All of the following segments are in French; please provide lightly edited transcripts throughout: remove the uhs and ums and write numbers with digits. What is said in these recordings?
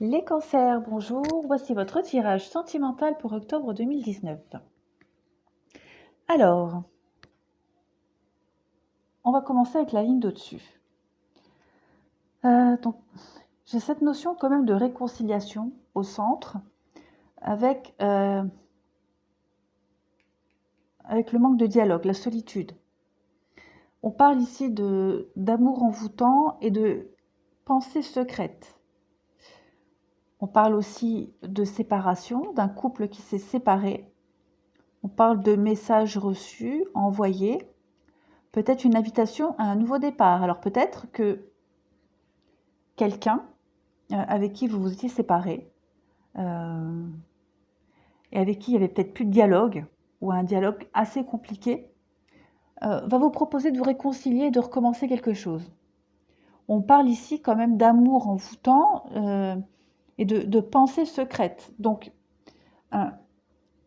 Les cancers, bonjour, voici votre tirage sentimental pour octobre 2019. Alors, on va commencer avec la ligne d'au-dessus. Donc, j'ai cette notion quand même de réconciliation au centre avec, avec le manque de dialogue, la solitude. On parle ici d'amour envoûtant et de pensée secrète. On parle aussi de séparation, d'un couple qui s'est séparé. On parle de messages reçus, envoyés. Peut-être une invitation à un nouveau départ. Alors peut-être que quelqu'un avec qui vous vous étiez séparé et avec qui il y avait peut-être plus de dialogue ou un dialogue assez compliqué, va vous proposer de vous réconcilier et de recommencer quelque chose. On parle ici quand même d'amour envoûtant et de pensée secrète. Donc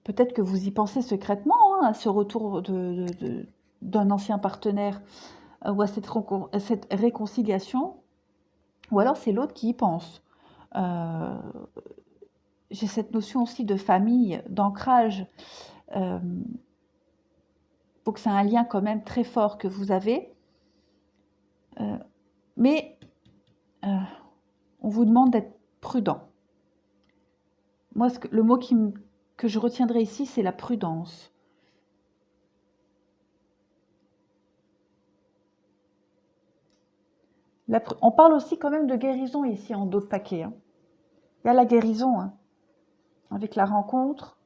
peut-être que vous y pensez secrètement à ce retour d'un ancien partenaire ou à cette réconciliation. Ou alors c'est l'autre qui y pense. J'ai cette notion aussi de famille, d'ancrage. Donc c'est un lien quand même très fort que vous avez. Mais on vous demande d'être prudent. Moi, le mot que je retiendrai ici, c'est la prudence. On parle aussi quand même de guérison ici en dos de paquet. Hein. Il y a la guérison avec la rencontre,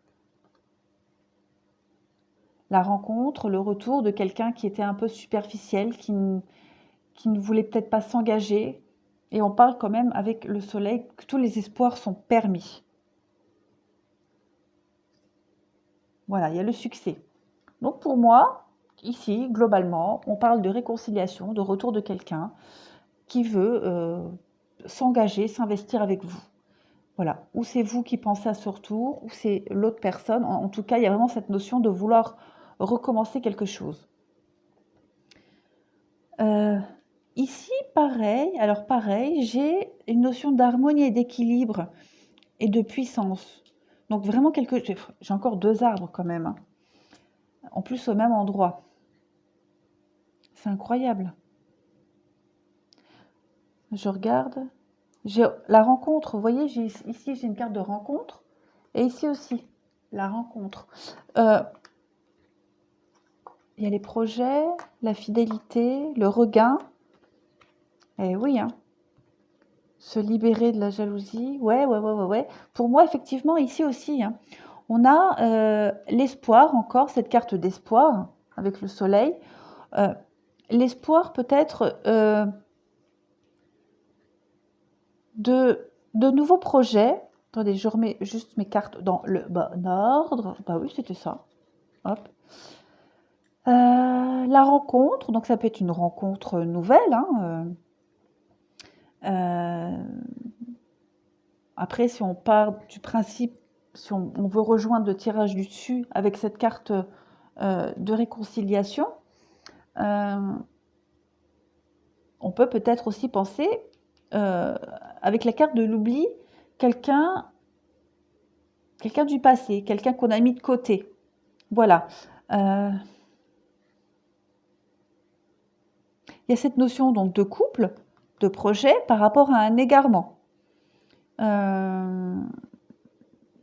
le retour de quelqu'un qui était un peu superficiel, qui ne voulait peut-être pas s'engager. Et on parle quand même avec le soleil que tous les espoirs sont permis. Voilà, il y a le succès. Donc pour moi, ici, globalement, on parle de réconciliation, de retour de quelqu'un qui veut s'engager, s'investir avec vous. Voilà, ou c'est vous qui pensez à ce retour, ou c'est l'autre personne. En tout cas, il y a vraiment cette notion de vouloir recommencer quelque chose. Ici, pareil, alors pareil, j'ai une notion d'harmonie et d'équilibre et de puissance. Donc vraiment j'ai encore 2 arbres quand même, hein. En plus au même endroit. C'est incroyable. Je regarde. J'ai la rencontre, vous voyez, ici j'ai une carte de rencontre et ici aussi la rencontre. Il y a les projets, la fidélité, le regain. Eh oui, hein. Se libérer de la jalousie. Ouais. Pour moi, effectivement, ici aussi, hein, on a l'espoir, encore cette carte d'espoir avec le soleil. L'espoir peut-être de nouveaux projets. Attendez, je remets juste mes cartes dans le bon ordre. Bah oui, c'était ça. Hop. La rencontre, donc ça peut être une rencontre nouvelle. Hein, après, si on part du principe, si on veut rejoindre le tirage du dessus avec cette carte de réconciliation, on peut peut-être aussi penser, avec la carte de l'oubli, quelqu'un du passé, quelqu'un qu'on a mis de côté. Voilà. Il y a cette notion donc de couple, de projet par rapport à un égarement. Il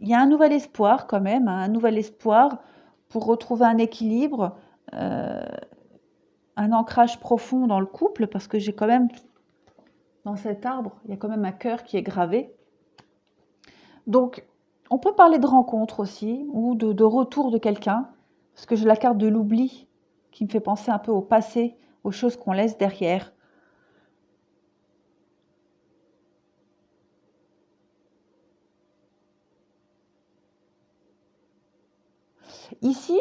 y a un nouvel espoir quand même, hein, un nouvel espoir pour retrouver un équilibre, un ancrage profond dans le couple, parce que j'ai quand même, dans cet arbre, il y a quand même un cœur qui est gravé. Donc, on peut parler de rencontre aussi, ou de retour de quelqu'un, parce que j'ai la carte de l'oubli, qui me fait penser un peu au passé, aux choses qu'on laisse derrière. Ici,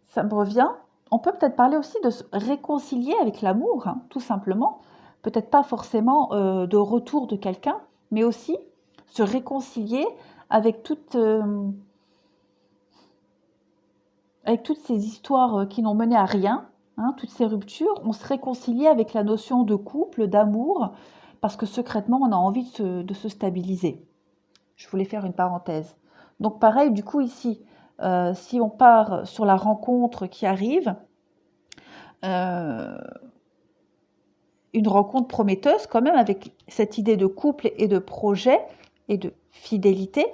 ça me revient, on peut peut-être parler aussi de se réconcilier avec l'amour, hein, tout simplement. Peut-être pas forcément de retour de quelqu'un, mais aussi se réconcilier avec toutes ces histoires qui n'ont mené à rien, hein, toutes ces ruptures. On se réconcilie avec la notion de couple, d'amour, parce que secrètement, on a envie de se stabiliser. Je voulais faire une parenthèse. Donc pareil, du coup ici, si on part sur la rencontre qui arrive, une rencontre prometteuse quand même avec cette idée de couple et de projet et de fidélité,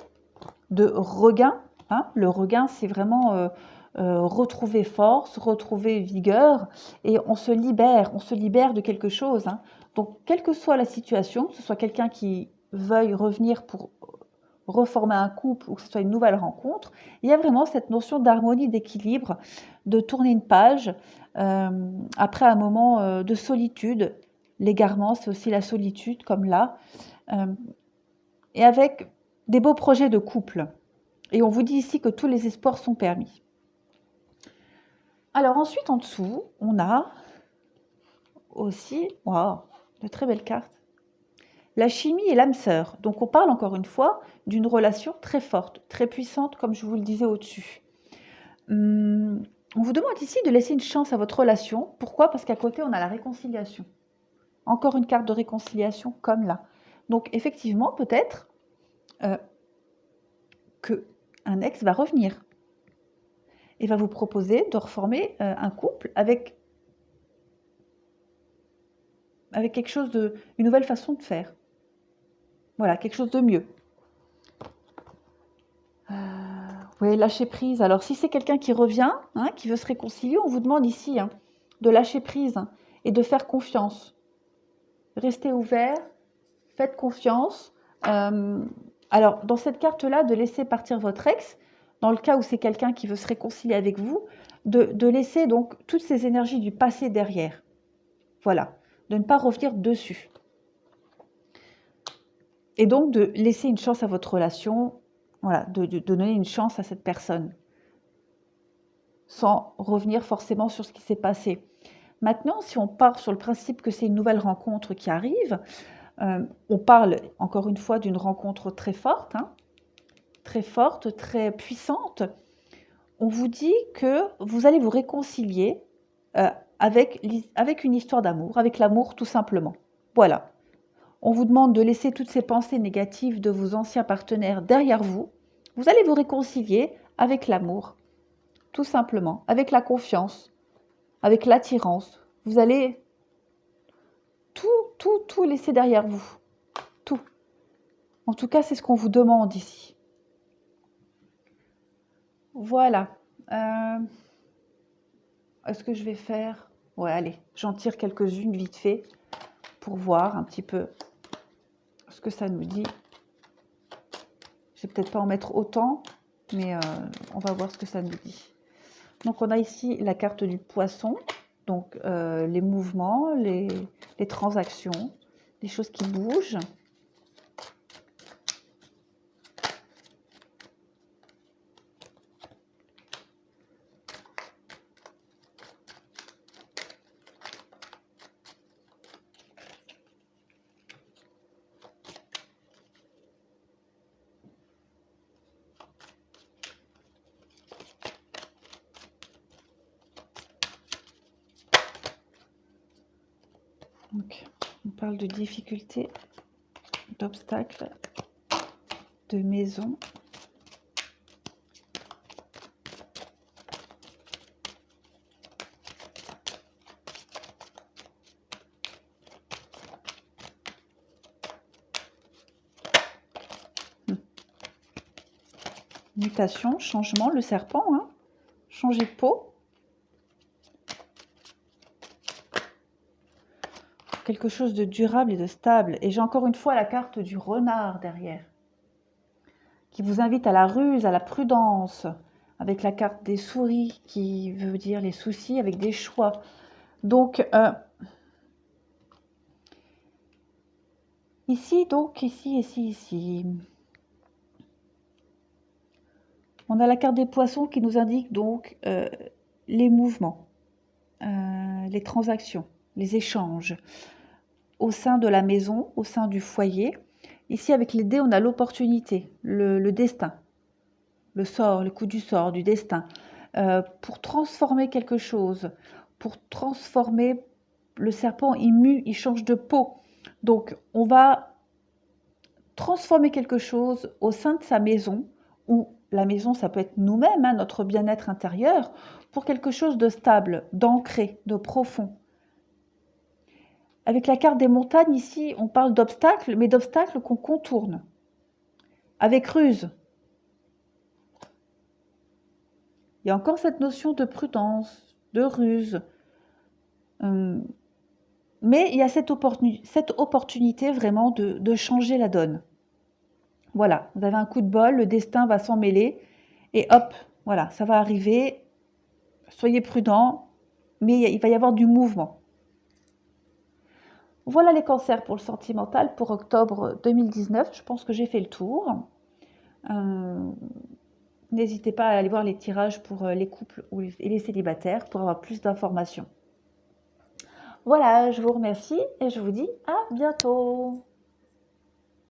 de regain. Hein. Le regain, c'est vraiment retrouver force, retrouver vigueur et on se libère de quelque chose. Hein. Donc, quelle que soit la situation, que ce soit quelqu'un qui veuille revenir pour reformer un couple ou que ce soit une nouvelle rencontre, il y a vraiment cette notion d'harmonie, d'équilibre, de tourner une page après un moment de solitude. L'égarement, c'est aussi la solitude, comme là, et avec des beaux projets de couple. Et on vous dit ici que tous les espoirs sont permis. Alors ensuite, en dessous, on a aussi, waouh, de très belles cartes. La chimie et l'âme sœur. Donc on parle encore une fois d'une relation très forte, très puissante, comme je vous le disais au-dessus. On vous demande ici de laisser une chance à votre relation. Pourquoi? Parce qu'à côté, on a la réconciliation. Encore une carte de réconciliation comme là. Donc effectivement, peut-être qu'un ex va revenir et va vous proposer de reformer un couple avec quelque chose une nouvelle façon de faire. Voilà, quelque chose de mieux. Oui, lâcher prise. Alors, si c'est quelqu'un qui revient, hein, qui veut se réconcilier, on vous demande ici de lâcher prise et de faire confiance. Restez ouvert, faites confiance. Alors, dans cette carte-là, de laisser partir votre ex, dans le cas où c'est quelqu'un qui veut se réconcilier avec vous, de laisser donc toutes ces énergies du passé derrière. Voilà, de ne pas revenir dessus. Et donc, de laisser une chance à votre relation, voilà, de donner une chance à cette personne, sans revenir forcément sur ce qui s'est passé. Maintenant, si on part sur le principe que c'est une nouvelle rencontre qui arrive, on parle encore une fois d'une rencontre très forte, hein, très puissante. On vous dit que vous allez vous réconcilier avec une histoire d'amour, avec l'amour tout simplement. Voilà. On vous demande de laisser toutes ces pensées négatives de vos anciens partenaires derrière vous. Vous allez vous réconcilier avec l'amour, tout simplement, avec la confiance, avec l'attirance. Vous allez tout laisser derrière vous. Tout. En tout cas, c'est ce qu'on vous demande ici. Voilà. Est-ce que je vais faire... Ouais, allez, j'en tire quelques-unes vite fait pour voir un petit peu ce que ça nous dit. Je vais peut-être pas en mettre autant, mais on va voir ce que ça nous dit. Donc, on a ici la carte du poisson. Donc, les mouvements, les transactions, les choses qui bougent. Donc, on parle de difficultés, d'obstacles, de maisons. Mutation, changement, le serpent, hein, changer de peau. Quelque chose de durable et de stable. Et j'ai encore une fois la carte du renard derrière, qui vous invite à la ruse, à la prudence, avec la carte des souris, qui veut dire les soucis, avec des choix. Donc, ici, ici. On a la carte des poissons qui nous indique donc les mouvements, les transactions, les échanges au sein de la maison, au sein du foyer. Ici, avec les dés, on a l'opportunité, le destin, le sort, le coup du sort, du destin, pour transformer quelque chose, pour transformer le serpent, il mue, il change de peau. Donc, on va transformer quelque chose au sein de sa maison, ou la maison, ça peut être nous-mêmes, hein, notre bien-être intérieur, pour quelque chose de stable, d'ancré, de profond. Avec la carte des montagnes, ici, on parle d'obstacles, mais d'obstacles qu'on contourne, avec ruse. Il y a encore cette notion de prudence, de ruse. Mais il y a cette opportunité vraiment de changer la donne. Voilà, vous avez un coup de bol, le destin va s'en mêler, et hop, voilà, ça va arriver. Soyez prudents, mais il va y avoir du mouvement. Voilà les cancers pour le sentimental pour octobre 2019. Je pense que j'ai fait le tour. N'hésitez pas à aller voir les tirages pour les couples et les célibataires pour avoir plus d'informations. Voilà, je vous remercie et je vous dis à bientôt.